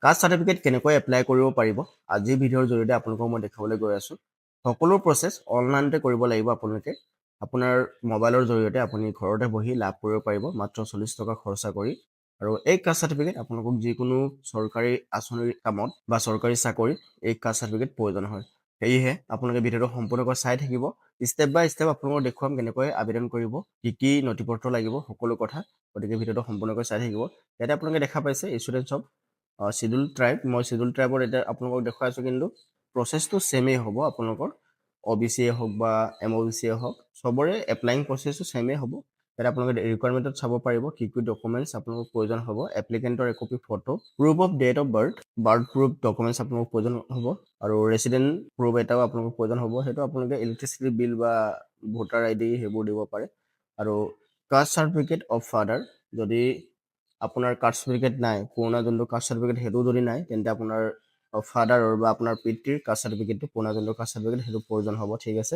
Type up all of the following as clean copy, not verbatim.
Caste certificate কেনেকৈ apply কৰিব পাৰিব আজি ভিডিঅ'ৰ জৰিয়তে আপোনালোকক মই দেখাবলৈ গৈ আছোঁ। সকলো প্ৰচেছ অনলাইনতে কৰিব লাগিব। আপোনালোকে আপোনাৰ মোবাইলৰ জৰিয়তে আপুনি ঘৰতে বহি লাভ কৰিব পাৰিব মাত্ৰ 40 টকা খৰচা কৰি। আৰু এই কাষ্ট চাৰ্টিফিকেট আপোনালোকক যিকোনো চৰকাৰী আঁচনিৰ কামত বা চৰকাৰী চাকৰিত এই কাষ্ট চাৰ্টিফিকেট প্ৰয়োজন হয়। সেয়েহে আপোনালোকে ভিডিঅ'টো সম্পূৰ্ণকৈ চাই থাকিব। ষ্টেপ বাই ষ্টেপ আপোনালোকক দেখুৱাম কেনেকৈ আবেদন কৰিব, কি নথিপত্ৰ লাগিব, সকলো কথা। গতিকে ভিডিঅ'টো সম্পূৰ্ণকৈ চাই থাকিব। ইয়াতে আপোনালোকে দেখা পাইছে ষ্টুডেণ্টছ অফ শিডিউল ট্ৰাইব। মই শিডিউল ট্ৰাইবৰ এতিয়া আপোনালোকক দেখুৱাই আছোঁ, কিন্তু প্ৰচেছটো ছেমেই হ'ব। আপোনালোকৰ OBC হওক বা MOBC হওক চবৰে এপ্লাইং প্ৰচেছটো ছেমেই হ'ব। ইয়াতে আপোনালোকে ৰিকুৱাৰমেণ্টত চাব পাৰিব কি ডকুমেণ্টছ আপোনালোকৰ প্ৰয়োজন হ'ব। এপ্লিকেণ্টৰ একপি photo, proof of date of birth proof documents আপোনালোকৰ প্ৰয়োজন হ'ব, আৰু ৰেচিডেণ্ট প্ৰুফ এটাও আপোনালোকৰ প্ৰয়োজন হ'ব। সেইটো আপোনালোকে ইলেক্ট্ৰিচিটি বিল বা ভোটাৰ ID সেইবোৰ দিব পাৰে। আৰু কাষ্ট চাৰ্টিফিকেট অফ ফাদাৰ, যদি আপোনাৰ কাষ্ট চাৰ্টিফিকেট নাই, পুৰণা যোনটো কাষ্ট চাৰ্টিফিকেট সেইটো যদি নাই, তেন্তে আপোনাৰ ফাদাৰৰ বা আপোনাৰ পিতৃৰ কাষ্ট চাৰ্টিফিকেটটো, পুৰণা যোনটো কাষ্ট চাৰ্টিফিকেট সেইটো প্ৰয়োজন হ'ব। ঠিক আছে,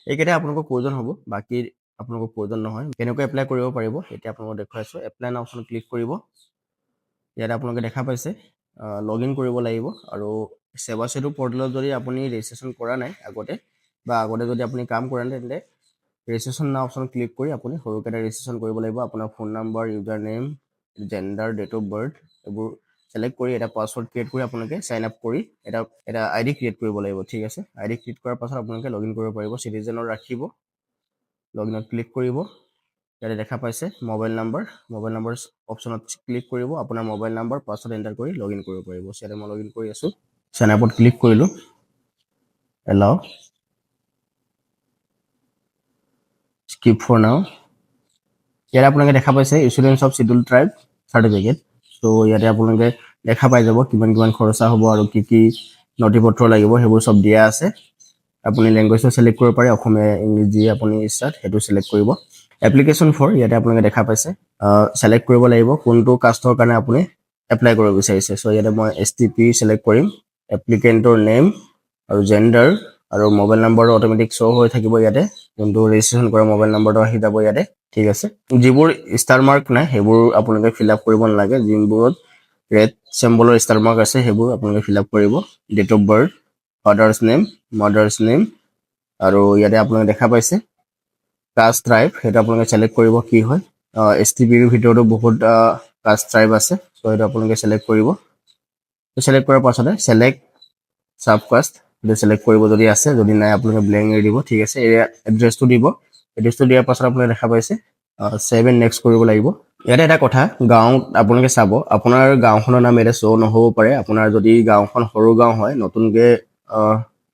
এইকেইটাই আপোনালোকৰ প্ৰয়োজন হ'ব, বাকী আপোনালোকৰ প্ৰয়োজন নহয়। কেনেকৈ এপ্লাই কৰিব পাৰিব এতিয়া আপোনালোকক দেখুৱাইছোঁ। এপ্লাই নাও অপশ্যন ক্লিক কৰিব। ইয়াতে আপোনালোকে দেখা পাইছে লগ ইন কৰিব লাগিব। আৰু সেৱা সেতু পৰ্টেলত যদি আপুনি ৰেজিষ্ট্ৰেশ্যন কৰা নাই আগতে, বা আগতে যদি আপুনি কাম কৰা নাই, তেন্তে ৰেজিষ্ট্ৰেশ্যন নাও অপশ্যন ক্লিক কৰি আপুনি সৰুকৈ এটা ৰেজিষ্ট্ৰেশ্যন কৰিব লাগিব। আপোনাৰ phone number, user name, gender, date of birth এইবোৰ সেলেক্ট কৰি এটা পাছৱৰ্ড ক্ৰিয়েট কৰি আপোনালোকে চাইন আপ কৰি এটা ID ক্ৰিয়েট কৰিব লাগিব। ঠিক আছে, ID ক্ৰিয়েট কৰাৰ পাছত আপোনালোকে লগ ইন কৰিব পাৰিব। চিটিজেনৰ ৰাখিব, লগ ইনত ক্লিক কৰিব। ইয়াতে দেখা পাইছে মোবাইল নাম্বাৰ অপশ্যনত ক্লিক কৰিব। আপোনাৰ মোবাইল নাম্বাৰ পাছৱৰ্ড এণ্টাৰ কৰি লগ ইন কৰিব পাৰিব। ইয়াতে মই লগ ইন কৰি আছোঁ, চাইন আপত ক্লিক কৰিলোঁ, এলাও, স্কিপ ফৰ নাও। ইয়াতে আপোনালোকে দেখা পাইছে students of schedule tribe certificate. ত' ইয়াতে আপোনালোকে দেখা পাই যাব কিমান খৰচা হ'ব আৰু কি নথিপত্ৰ লাগিব, সেইবোৰ চব দিয়া আছে। আপুনি লেংগুৱেজটো চিলেক্ট কৰিব পাৰে, অসমীয়া, ইংলিছ যি আপুনি ইচ্ছাত সেইটো চিলেক্ট কৰিব। এপ্লিকেশ্যন ফৰ, ইয়াতে আপোনালোকে দেখা পাইছে চিলেক্ট কৰিব লাগিব কোনটো কাষ্টৰ কাৰণে আপুনি এপ্লাই কৰিব বিচাৰিছে। চ' ইয়াতে মই STP চিলেক্ট কৰিম। এপ্লিকেণ্টৰ নেম আৰু জেণ্ডাৰ আৰু মোবাইল নাম্বাৰটো অট'মেটিক শ্ব' হৈ থাকিব। ইয়াতে যোনটো ৰেজিষ্ট্ৰেশ্যন কৰা মোবাইল নাম্বাৰটো আহি যাব ইয়াতে। ঠিক আছে, যিবোৰ ষ্টাৰ মাৰ্ক নাই সেইবোৰ আপোনালোকে ফিল আপ কৰিব নালাগে। যিবোৰত ৰেড চিম্বলৰ ষ্টাৰ মাৰ্ক আছে সেইবোৰ আপোনালোকে ফিল আপ কৰিব। Date of birth, father's name, mother's name, আৰু ইয়াতে আপোনালোকে দেখা পাইছে কাষ্ট ট্ৰাইব, সেইটো আপোনালোকে চিলেক্ট কৰিব কি হয়। STPৰ ভিতৰতো বহুত কাষ্ট ট্ৰাইব আছে, চ' সেইটো আপোনালোকে চিলেক্ট কৰিব। চিলেক্ট কৰাৰ পাছতে চিলেক্ট চাব কাষ্ট, সেইটো চিলেক্ট কৰিব যদি আছে, যদি নাই আপোনালোকে ব্লেংক এৰি দিব। ঠিক আছে, এড্ৰেছটো দিব। এড্ৰেছটো দিয়াৰ পাছত আপোনালোকে দেখা পাইছে ছেভ এণ্ড নেক্সট কৰিব লাগিব। ইয়াতে এটা কথা, গাঁৱত আপোনালোকে চাব, আপোনাৰ গাঁওখনৰ নাম ইয়াতে শ্ব' নহ'ব পাৰে। আপোনাৰ যদি গাঁওখন সৰু গাঁও হয়, নতুনকৈ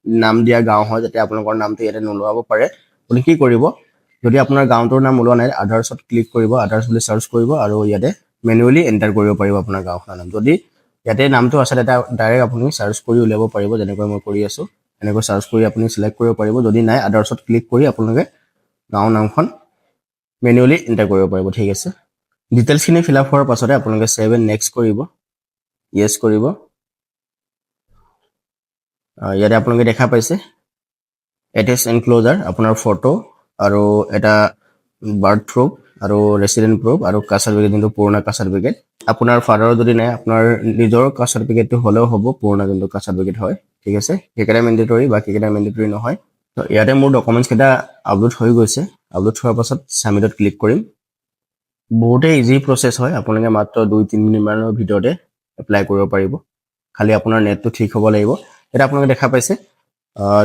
নাম দিয়া গাঁও হয়, যাতে আপোনালোকৰ নামটো ইয়াতে নোলোৱাব পাৰে। আপুনি কি কৰিব, যদি আপোনাৰ গাঁওটোৰ নাম ওলোৱা নাই, আদাৰ্ছত ক্লিক কৰিব, আদাৰ্ছ বুলি চাৰ্চ কৰিব, আৰু ইয়াতে মেনুৱেলি এণ্টাৰ কৰিব পাৰিব আপোনাৰ গাঁওখনৰ নাম। যদি ইয়াতে নামটো আছে, তেতিয়া ডাইৰেক্ট আপুনি চাৰ্চ কৰি উলিয়াব পাৰিব, যেনেকৈ মই কৰি আছোঁ। এনেকৈ চাৰ্চ কৰি আপুনি চিলেক্ট কৰিব পাৰিব। যদি নাই, আদাৰ্ছত ক্লিক কৰি আপোনালোকে গাঁৱৰ নামখন মেনুৱেলি এণ্টাৰ কৰিব পাৰিব। ঠিক আছে, ডিটেইলছখিনি ফিল আপ হোৱাৰ পাছতে আপোনালোকে ছেভ এণ্ড নেক্সট কৰিব, য়েছ কৰিব। ইয়াতে আপোনালোকে দেখা পাইছে এটেচ এনক্ল'জাৰ, আপোনাৰ ফটো আৰু এটা বাৰ্থ প্ৰুফ আৰু ৰেচিডেণ্ট প্ৰুফ আৰু কাষ্ট চাৰ্টিফিকেট, যোনটো পুৰণা কাষ্ট চাৰ্টিফিকেট। আপোনাৰ ফাদাৰৰ যদি নাই, আপোনাৰ নিজৰ কাষ্ট চাৰ্টিফিকেটটো হ'লেও হ'ব, পুৰণা যোনটো কাষ্ট চাৰ্টিফিকেট হয়। ঠিক আছে, সেইকেইটা মেণ্ডেটৰী, বাকীকেইটা মেণ্ডেটৰী নহয়। তো ইয়াতে মোৰ ডকুমেণ্টছকেইটা আপলোড হৈ গৈছে। আপলোড হোৱাৰ পাছত ছাবমিটত ক্লিক কৰিম। বহুতেই ইজি প্ৰচেছ হয়, আপোনালোকে মাত্ৰ 2-3 মিনিটমানৰ ভিতৰতে এপ্লাই কৰিব পাৰিব। খালি আপোনাৰ নেটটো ঠিক হ'ব লাগিব। এতিয়া আপোনালোকে দেখা পাইছে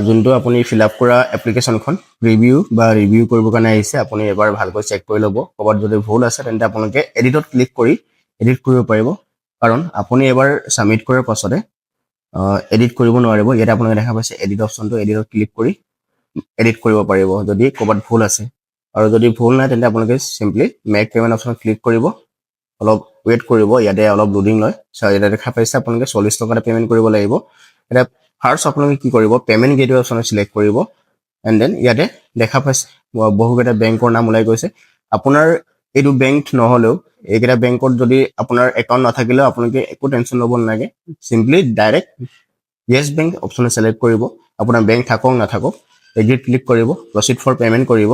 যোনটো আপুনি ফিল আপ কৰা এপ্লিকেশ্যনখন ৰিভিউ কৰিবৰ কাৰণে আহিছে। আপুনি এবাৰ ভালকৈ চেক কৰি ল'ব। ক'ৰবাত যদি ভুল আছে, তেন্তে আপোনালোকে এডিটত ক্লিক কৰি এডিট কৰিব পাৰিব, কাৰণ আপুনি এবাৰ ছাবমিট কৰাৰ পাছতে এডিট কৰিব নোৱাৰিব। ইয়াতে আপোনালোকে দেখা পাইছে এডিট অপশ্যনটো, এডিটত ক্লিক কৰি এডিট কৰিব পাৰিব যদি ক'ৰবাত ভুল আছে। আৰু যদি ভুল নাই, তেন্তে আপোনালোকে চিম্পলি মেক পে'মেণ্ট অপশ্যনত ক্লিক কৰিব, অলপ ৱেইট কৰিব, ইয়াতে অলপ লোডিং লয়। ইয়াতে দেখা পাইছে আপোনালোকে 40 টকা এটা পে'মেণ্ট কৰিব লাগিব। এতিয়া ফাৰ্ষ্ট আপোনালোকে কি কৰিব, পে'মেণ্ট গেটৱে অপশ্যনত চিলেক্ট কৰিব। এণ্ড দেন ইয়াতে দেখা পাইছে বহুকেইটা বেংকৰ নাম ওলাই গৈছে। আপোনাৰ এইটো বেংক নহ'লেও, এইকেইটা বেংকত যদি আপোনাৰ একাউণ্ট নাথাকিলেও আপোনালোকে একো টেনশ্যন ল'ব নালাগে। চিম্পলি ডাইৰেক্ট য়েছ বেংক অপশ্যনত চিলেক্ট কৰিব। আপোনাৰ বেংক থাকক নাথাকক, এগ্ৰিত ক্লিক কৰিব, প্ৰচিড ফৰ পে'মেণ্ট কৰিব।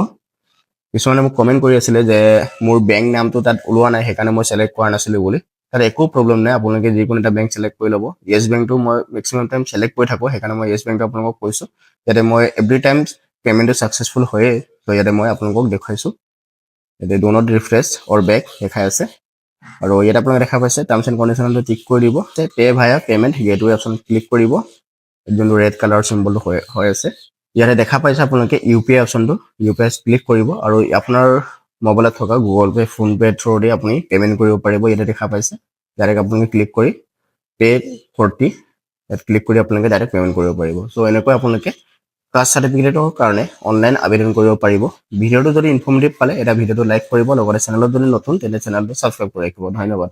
কিছুমানে মোক কমেণ্ট কৰি আছিলে যে মোৰ বেংক নামটো তাত ওলোৱা নাই, সেইকাৰণে মই চিলেক্ট কৰা নাছিলোঁ বুলি। তাত একো প্ৰব্লেম নাই আপোনালোকে যিকোনো এটা বেংক চিলেক্ট কৰি ল'ব য়েছ বেংকটো মই মেক্সিমাম টাইম চিলেক্ট কৰি থাকোঁ সেইকাৰণে মই য়েছ বেংকটো আপোনালোকক কৈছোঁ যাতে মই এভৰি টাইম পে'মেণ্টটো ছাকচেছফুল হয়েই তো ইয়াতে মই আপোনালোকক দেখুৱাইছোঁ ইয়াতে ডো নট ৰিফ্ৰেছ অৰ বেক দেখাই আছে আৰু ইয়াত আপোনালোকে দেখা পাইছে টাৰ্মছ এণ্ড কণ্ডিশ্যনটো টিক কৰি দিব pay' via payment gateway option click কৰিব যোনটো ৰেড কালাৰ চিম্বলটো হৈ আছে ইয়াতে দেখা পাইছে আপোনালোকে UPI অপশ্যনটো UPI ক্লিক কৰিব আৰু আপোনাৰ মোবাইলত থকা গুগল পে' ফোনপে' থ্ৰুদি আপুনি পে'মেণ্ট কৰিব পাৰিব ইয়াতে দেখা পাইছে ডাইৰেক্ট আপোনালোকে ক্লিক কৰি পে' 40 ইয়াত ক্লিক কৰি আপোনালোকে ডাইৰেক্ট পে'মেণ্ট কৰিব পাৰিব চ' এনেকৈ আপোনালোকে কাষ্ট চাৰ্টিফিকেটৰ কাৰণে অনলাইন আবেদন কৰিব পাৰিব ভিডিঅ'টো যদি ইনফৰ্মেটিভ পালে এটা ভিডিঅ'টো লাইক কৰিব লগতে চেনেলত যদি নতুন তেন্তে চেনেলটো ছাবস্ক্ৰাইব কৰি ৰাখিব ধন্যবাদ